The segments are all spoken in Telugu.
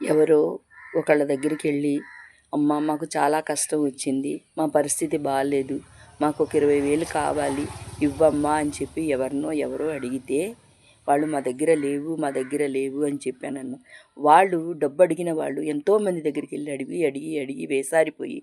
ఎవరో ఒకళ్ళ దగ్గరికి అమ్మ మాకు చాలా కష్టం వచ్చింది, మా పరిస్థితి బాగాలేదు, మాకు ఒక 20,000 కావాలి ఇవ్వమ్మా అని చెప్పి ఎవరో అడిగితే వాళ్ళు మా దగ్గర లేవు అని చెప్పానన్న. వాళ్ళు డబ్బు అడిగిన వాళ్ళు ఎంతోమంది దగ్గరికి వెళ్ళి అడిగి వేసారిపోయి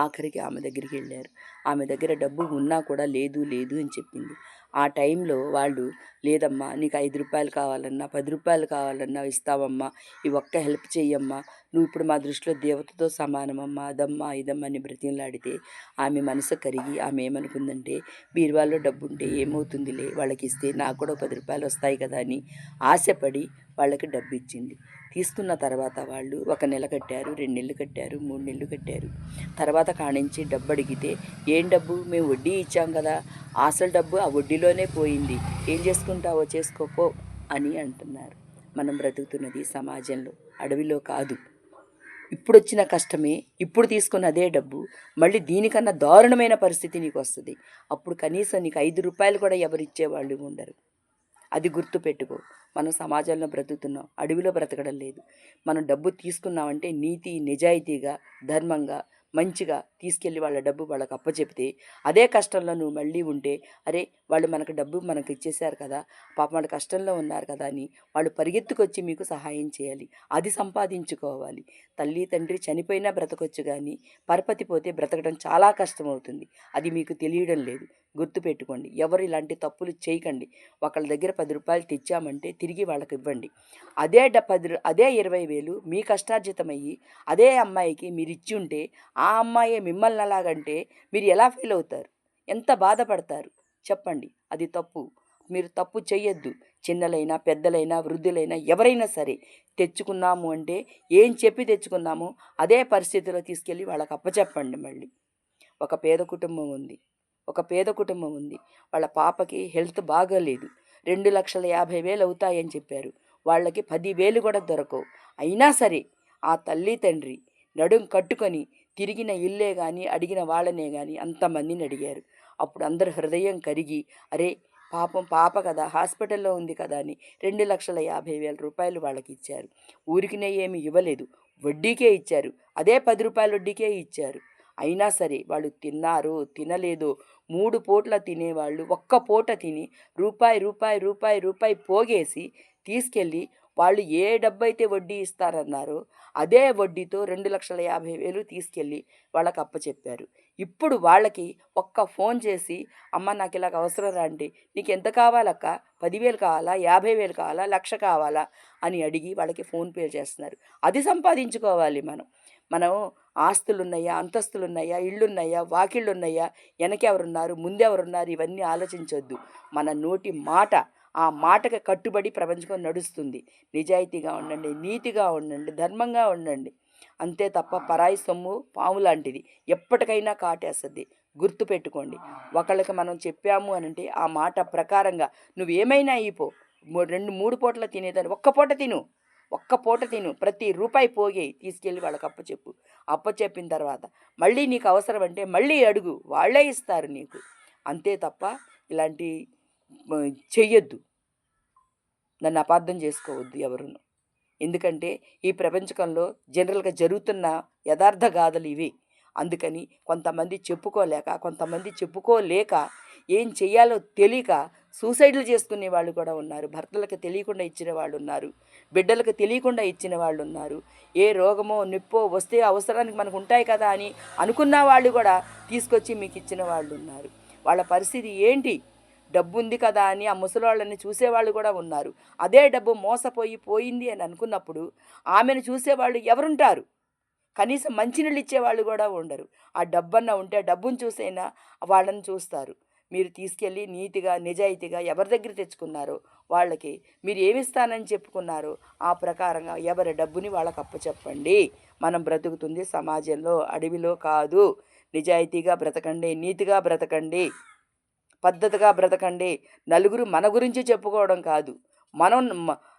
ఆఖరికి ఆమె దగ్గరికి వెళ్ళారు. ఆమె దగ్గర డబ్బు ఉన్నా కూడా లేదు అని చెప్పింది. ఆ టైంలో వాళ్ళు, లేదమ్మా నీకు 5 రూపాయలు కావాలన్నా 10 రూపాయలు కావాలన్నా ఇస్తామమ్మా, ఈ ఒక్క హెల్ప్ చెయ్యమ్మా, నువ్వు ఇప్పుడు మా దృష్టిలో దేవతతో సమానమమ్మా, అదమ్మా ఇదమ్మా అని బ్రతిమలాడితే ఆమె మనసు కరిగి ఆమె ఏమనుకుందంటే, బీరువాలో డబ్బు ఉంటే ఏమవుతుందిలే, వాళ్ళకి ఇస్తే నాకు కూడా 10 రూపాయలు వస్తాయి కదా అని ఆశపడి వాళ్ళకి డబ్బు ఇచ్చింది. తీసుకున్న తర్వాత వాళ్ళు 1 నెల కట్టారు, 2 నెలలు కట్టారు, 3 నెలలు కట్టారు. తర్వాత కానించి డబ్బు అడిగితే, ఏం డబ్బు, మేము వడ్డీ ఇచ్చాం కదా, అసలు డబ్బు ఆ వడ్డీలోనే పోయింది, ఏం చేసుకుంటావో చేసుకోపో అని అంటున్నారు. మనం బ్రతుకుతున్నది సమాజంలో, అడవిలో కాదు. ఇప్పుడు వచ్చిన కష్టమే, ఇప్పుడు తీసుకున్న అదే డబ్బు మళ్ళీ దీనికన్నా దారుణమైన పరిస్థితి నీకు వస్తుంది. అప్పుడు కనీసం నీకు 5 రూపాయలు కూడా ఎవరు ఇచ్చేవాళ్ళు ఉండరు. అది గుర్తుపెట్టుకో. మనం సమాజంలో బ్రతుకుతున్నాం, అడవిలో బ్రతకడం లేదు. మనం డబ్బు తీసుకున్నామంటే నీతి నిజాయితీగా ధర్మంగా మంచిగా తీసుకెళ్ళి వాళ్ళ డబ్బు వాళ్ళకి అప్పచెపితే, అదే కష్టంలో నువ్వు మళ్ళీ ఉంటే, అరే వాళ్ళు మనకు డబ్బు మనకు ఇచ్చేశారు కదా, పాపం వాళ్ళు కష్టంలో ఉన్నారు కదా అని వాళ్ళు పరిగెత్తుకొచ్చి మీకు సహాయం చేయాలి. అది సంపాదించుకోవాలి. తల్లి తండ్రి చనిపోయినా బ్రతకొచ్చు, కానీ పరపతి పోతే బ్రతకడం చాలా కష్టమవుతుంది. అది మీకు తెలియడం లేదు. గుర్తుపెట్టుకోండి, ఎవరు ఇలాంటి తప్పులు చేయకండి. ఒకళ్ళ దగ్గర 10 రూపాయలు తెచ్చామంటే తిరిగి వాళ్ళకి ఇవ్వండి. అదే 20,000 మీ కష్టార్జితమయ్యి అదే అమ్మాయికి మీరు ఇచ్చి ఉంటే, ఆ అమ్మాయే మిమ్మల్ని అలాగంటే మీరు ఎలా ఫీల్ అవుతారు, ఎంత బాధపడతారు చెప్పండి. అది తప్పు. మీరు తప్పు చెయ్యొద్దు. చిన్నలైనా పెద్దలైనా వృద్ధులైనా ఎవరైనా సరే, తెచ్చుకున్నాము అంటే ఏం చెప్పి తెచ్చుకున్నామో అదే పరిస్థితిలో తీసుకెళ్ళి వాళ్ళకి అప్పచెప్పండి. మళ్ళీ ఒక పేద కుటుంబం ఉంది. వాళ్ళ పాపకి హెల్త్ బాగాలేదు. 2,50,000 అవుతాయని చెప్పారు. వాళ్ళకి 10,000 కూడా దొరకవు. అయినా సరే ఆ తల్లి తండ్రి నడుం కట్టుకొని తిరిగిన ఇల్లే కానీ అడిగిన వాళ్ళనే కానీ అంతమందిని అడిగారు. అప్పుడు అందరు హృదయం కరిగి, అరే పాపం పాప కదా హాస్పిటల్లో ఉంది కదా అని 2,50,000 రూపాయలు వాళ్ళకి ఇచ్చారు. ఊరికినే ఏమి ఇవ్వలేదు, వడ్డీకే ఇచ్చారు. అదే 10 రూపాయల వడ్డీకే ఇచ్చారు. అయినా సరే వాళ్ళు తిన్నారో తినలేదో, 3 పూట్ల తినేవాళ్ళు ఒక్క పూట తిని రూపాయి పోగేసి తీసుకెళ్ళి వాళ్ళు ఏ డబ్బైతే వడ్డీ ఇస్తారన్నారో అదే వడ్డీతో 2,50,000 తీసుకెళ్ళి వాళ్ళకి అప్పచెప్పారు. ఇప్పుడు వాళ్ళకి ఒక్క ఫోన్ చేసి, అమ్మ నాకు ఇలాగ అవసరం రా అంటే, నీకు ఎంత కావాలక్క, 10,000 కావాలా, 50,000 కావాలా, 1,00,000 కావాలా అని అడిగి వాళ్ళకి ఫోన్పే చేస్తున్నారు. అది సంపాదించుకోవాలి మనం. మనం ఆస్తులున్నాయా, అంతస్తులున్నాయా, ఇళ్ళున్నాయా, వాకిళ్ళున్నాయా, వెనకెవరున్నారు, ముందెవరున్నారు, ఇవన్నీ ఆలోచించొద్దు. మన నోటి మాట, ఆ మాటకి కట్టుబడి ప్రపంచం నడుస్తుంది. నిజాయితీగా ఉండండి, నీతిగా ఉండండి, ధర్మంగా ఉండండి. అంతే తప్ప పరాయి సొమ్ము పాము లాంటిది, ఎప్పటికైనా కాటేస్తుంది. గుర్తుపెట్టుకోండి. ఒకళ్ళకి మనం చెప్పాము అనంటే ఆ మాట ప్రకారంగా నువ్వేమైనా అయిపో. 2-3 పూటలు తినేదాన్ని ఒక్క పూట తిను, ప్రతి రూపాయి పోగేయి, తీసుకెళ్ళి వాళ్ళకి అప్పచెప్పిన తర్వాత మళ్ళీ నీకు అవసరం అంటే మళ్ళీ అడుగు, వాళ్ళే ఇస్తారు నీకు. అంతే తప్ప ఇలాంటి చెయ్యొద్దు. నన్ను అపార్థం చేసుకోవద్దు ఎవరును. ఎందుకంటే ఈ ప్రపంచకంలో జనరల్గా జరుగుతున్న యథార్థ గాథలు ఇవి. అందుకని కొంతమంది చెప్పుకోలేక ఏం చెయ్యాలో తెలియక సూసైడ్లు చేసుకునే వాళ్ళు కూడా ఉన్నారు. భర్తలకు తెలియకుండా ఇచ్చిన వాళ్ళు ఉన్నారు, బిడ్డలకు తెలియకుండా ఇచ్చిన వాళ్ళు ఉన్నారు. ఏ రోగమో నొప్పో వస్తే అవసరానికి మనకు ఉంటాయి కదా అని అనుకున్న వాళ్ళు కూడా తీసుకొచ్చి మీకు ఇచ్చిన వాళ్ళు ఉన్నారు. వాళ్ళ పరిస్థితి ఏంటి? డబ్బు ఉంది కదా అని ఆ ముసలాళ్ళని చూసేవాళ్ళు కూడా ఉన్నారు. అదే డబ్బు పోయింది అని అనుకున్నప్పుడు ఆమెను చూసేవాళ్ళు ఎవరుంటారు? కనీసం మంచినీళ్ళు ఇచ్చేవాళ్ళు కూడా ఉండరు. ఆ డబ్బన్నా ఉంటే డబ్బును చూసైనా వాళ్ళని చూస్తారు. మీరు తీసుకెళ్ళి నీతిగా నిజాయితీగా ఎవరి దగ్గర తెచ్చుకున్నారో వాళ్ళకి మీరు ఏమిస్తానని చెప్పుకున్నారో ఆ ప్రకారంగా ఎవరి డబ్బుని వాళ్ళకి అప్పచెప్పండి. మనం బ్రతుకుతుంది సమాజంలో, అడవిలో కాదు. నిజాయితీగా బ్రతకండి, నీతిగా బ్రతకండి, పద్ధతిగా బ్రతకండి. నలుగురు మన గురించి చెప్పుకోవడం కాదు, మనం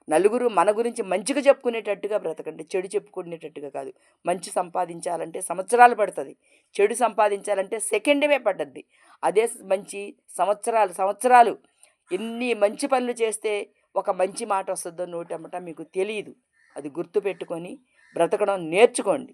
నలుగురు మన గురించి మంచిగా చెప్పుకునేటట్టుగా బ్రతకండి, చెడు చెప్పుకునేటట్టుగా కాదు. మంచి సంపాదించాలంటే సంవత్సరాలు పడుతుంది, చెడు సంపాదించాలంటే సెకండ్వే పడ్డద్ది. అదే మంచి సంవత్సరాలు ఎన్ని మంచి పనులు చేస్తే ఒక మంచి మాట వస్తుందో నోటమ్మట మీకు తెలియదు. అది గుర్తుపెట్టుకొని బ్రతకడం నేర్చుకోండి.